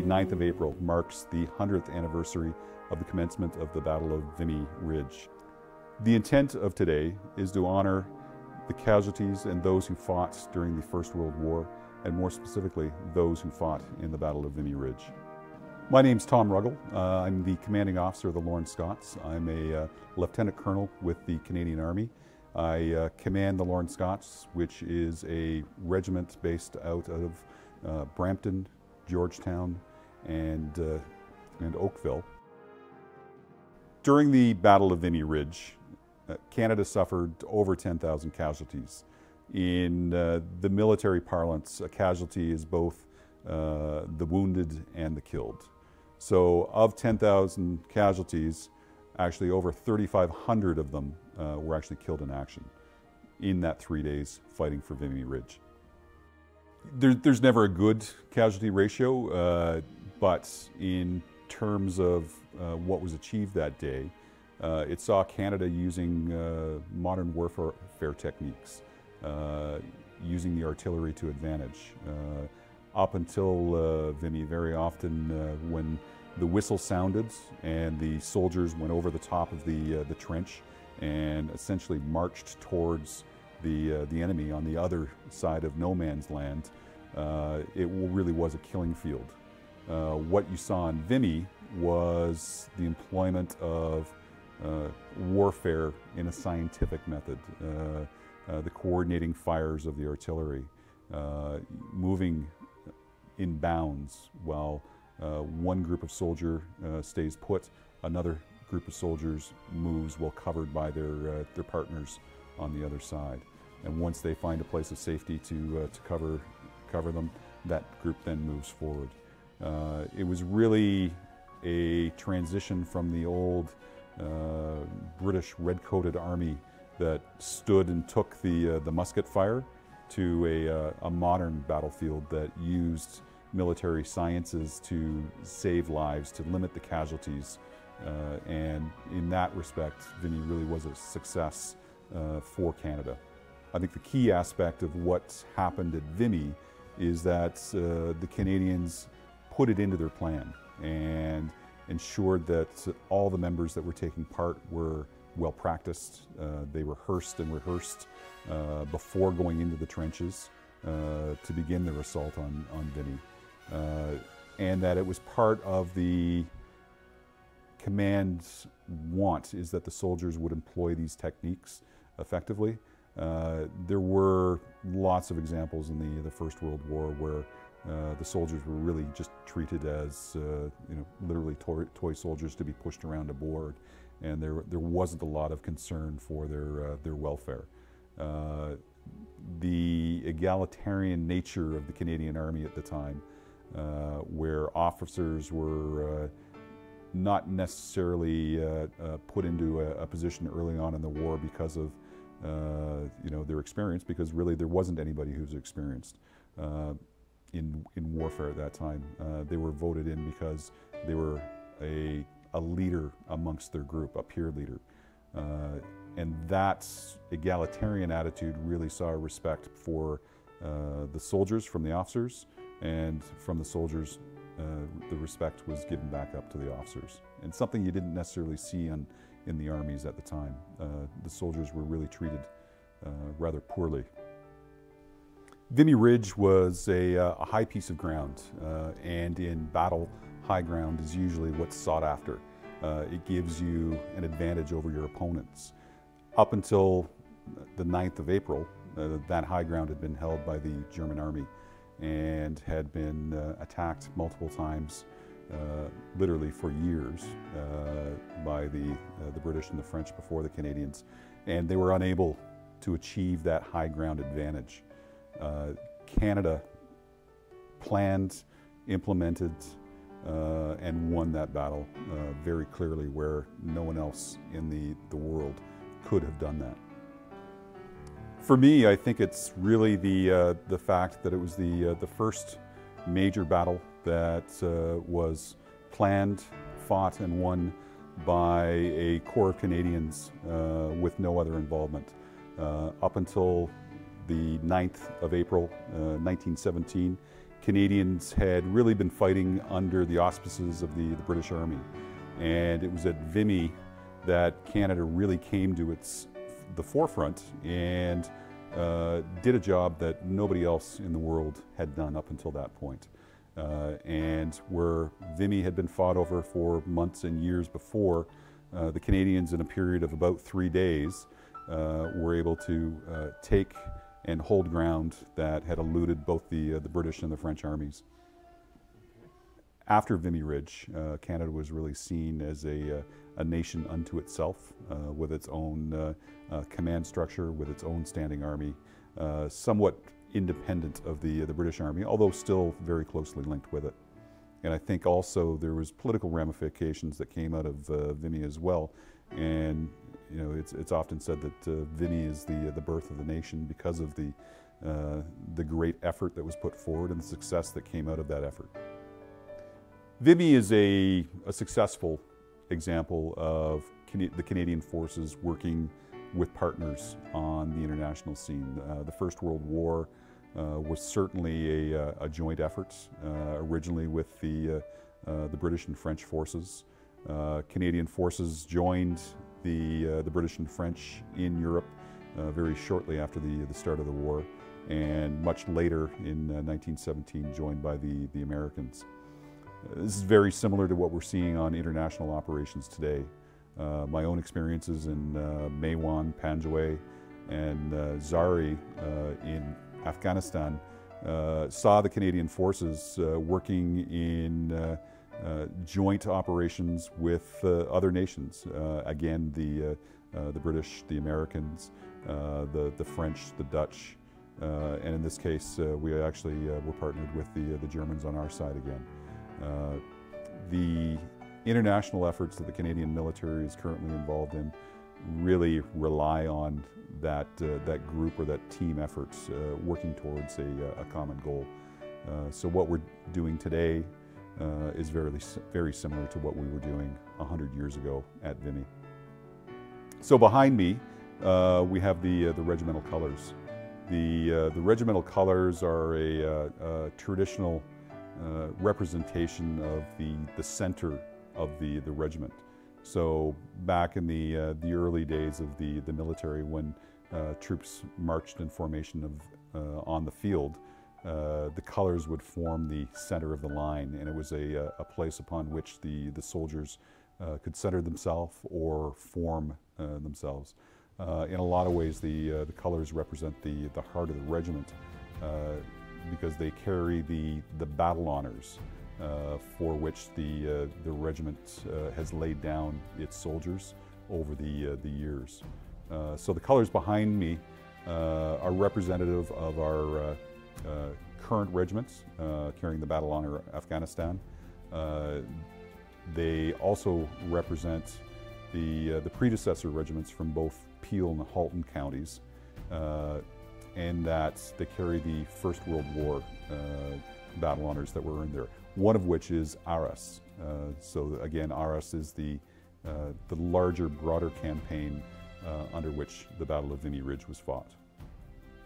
9th of April marks the 100th anniversary of the commencement of the Battle of Vimy Ridge. The intent of today is to honor the casualties and those who fought during the First World War, and more specifically, those who fought in the Battle of Vimy Ridge. My name's Tom Ruggle. I'm the commanding officer of the Lorne Scots. I'm a lieutenant colonel with the Canadian Army. I command the Lorne Scots, which is a regiment based out of Brampton, Georgetown, and Oakville. During the Battle of Vimy Ridge, Canada suffered over 10,000 casualties. In the military parlance, a casualty is both the wounded and the killed. So of 10,000 casualties, actually over 3,500 of them were actually killed in action in that 3 days fighting for Vimy Ridge. There's never a good casualty ratio, but in terms of what was achieved that day, it saw Canada using modern warfare techniques, using the artillery to advantage. Up until Vimy, very often when the whistle sounded and the soldiers went over the top of the trench and essentially marched towards the enemy on the other side of no man's land, it really was a killing field. What you saw in Vimy was the employment of warfare in a scientific method, the coordinating fires of the artillery, moving in bounds while one group of soldier stays put, another group of soldiers moves well covered by their partners on the other side. And once they find a place of safety to cover them, that group then moves forward. It was really a transition from the old British red-coated army that stood and took the musket fire to a modern battlefield that used military sciences to save lives, to limit the casualties, and in that respect, Vimy really was a success for Canada. I think the key aspect of what's happened at Vimy is that the Canadians put it into their plan and ensured that all the members that were taking part were well practiced. They rehearsed and rehearsed before going into the trenches to begin their assault on Vimy. And that it was part of the command's want is that the soldiers would employ these techniques effectively. There were lots of examples in the First World War where the soldiers were really just treated as literally toy soldiers to be pushed around a board, and there wasn't a lot of concern for their welfare. The egalitarian nature of the Canadian Army at the time, where officers were not necessarily put into a position early on in the war because of their experience, because really there wasn't anybody who's experienced in warfare at that time. They were voted in because they were a leader amongst their group, a peer leader. And that egalitarian attitude really saw respect for the soldiers from the officers, and from the soldiers the respect was given back up to the officers. And something you didn't necessarily see in the armies at the time. The soldiers were really treated rather poorly. Vimy Ridge was a high piece of ground, and in battle, high ground is usually what's sought after. It gives you an advantage over your opponents. Up until the 9th of April, that high ground had been held by the German army and had been attacked multiple times, literally for years, by the British and the French before the Canadians, and they were unable to achieve that high ground advantage. Canada planned, implemented, and won that battle very clearly, where no one else in the world could have done that. For me, I think it's really the fact that it was the first major battle that was planned, fought, and won by a corps of Canadians with no other involvement. Up until the 9th of April, 1917, Canadians had really been fighting under the auspices of the British Army. And it was at Vimy that Canada really came to the forefront and did a job that nobody else in the world had done up until that point. And where Vimy had been fought over for months and years before, the Canadians, in a period of about 3 days, were able to take and hold ground that had eluded both the British and the French armies. After Vimy Ridge, Canada was really seen as a nation unto itself, with its own command structure, with its own standing army, somewhat independent of the British Army, although still very closely linked with it. And I think also there was political ramifications that came out of Vimy as well. And you know, it's often said that Vimy is the birth of the nation because of the great effort that was put forward and the success that came out of that effort. Vimy is a successful example of the Canadian forces working with partners on the international scene. The First World War was certainly a joint effort, originally with the British and French forces. Canadian forces joined the British and French in Europe very shortly after the start of the war, and much later in 1917 joined by the Americans. This is very similar to what we're seeing on international operations today. My own experiences in Maiwan, Panjwai, and Zari in Afghanistan saw the Canadian forces working in joint operations with other nations. Again, the British, the Americans, the French, the Dutch, and in this case, we actually were partnered with the Germans on our side again. The international efforts that the Canadian military is currently involved in really rely on that group or that team efforts working towards a common goal. So what we're doing today is very similar to what we were doing 100 years ago at Vimy. So behind me, we have the Regimental Colours. The Regimental Colours are a traditional representation of the center of the regiment. So back in the early days of the military, when troops marched in formation on the field, the colors would form the center of the line, and it was a place upon which the soldiers could center themselves or form themselves. In a lot of ways, the colors represent the heart of the regiment, because they carry the battle honors for which the regiment has laid down its soldiers over the years. So the colors behind me are representative of our current regiments carrying the battle honor Afghanistan. They also represent the predecessor regiments from both Peel and Halton counties, and that they carry the First World War battle honors that were earned there, one of which is Arras. So again, Arras is the larger, broader campaign under which the Battle of Vimy Ridge was fought.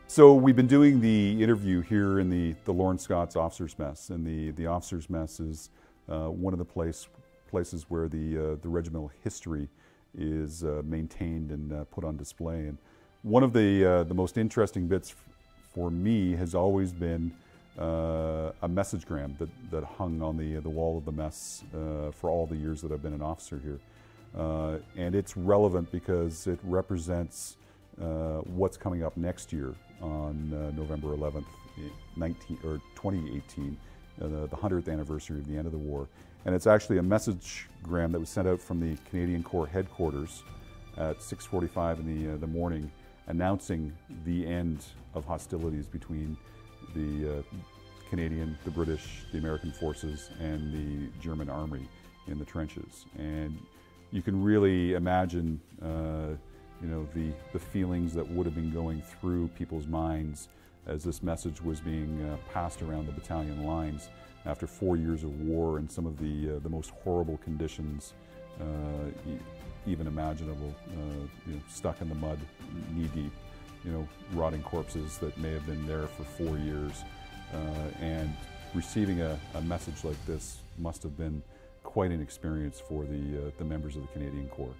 So we've been doing the interview here in the Lorne Scots Officers' Mess, and the Officers' Mess is one of the places where the regimental history is maintained and put on display. And one of the most interesting bits for me has always been a messagegram that hung on the wall of the mess for all the years that I've been an officer here. And it's relevant because it represents what's coming up next year on November 11th, 2018, the 100th anniversary of the end of the war. And it's actually a messagegram that was sent out from the Canadian Corps headquarters at 6:45 in the morning, announcing the end of hostilities between the Canadian, the British, the American forces, and the German army in the trenches. And you can really imagine you know, the feelings that would have been going through people's minds as this message was being passed around the battalion lines after 4 years of war and some of the most horrible conditions even imaginable. You know, stuck in the mud, knee deep, you know, rotting corpses that may have been there for 4 years, and receiving a message like this must have been quite an experience for the members of the Canadian Corps.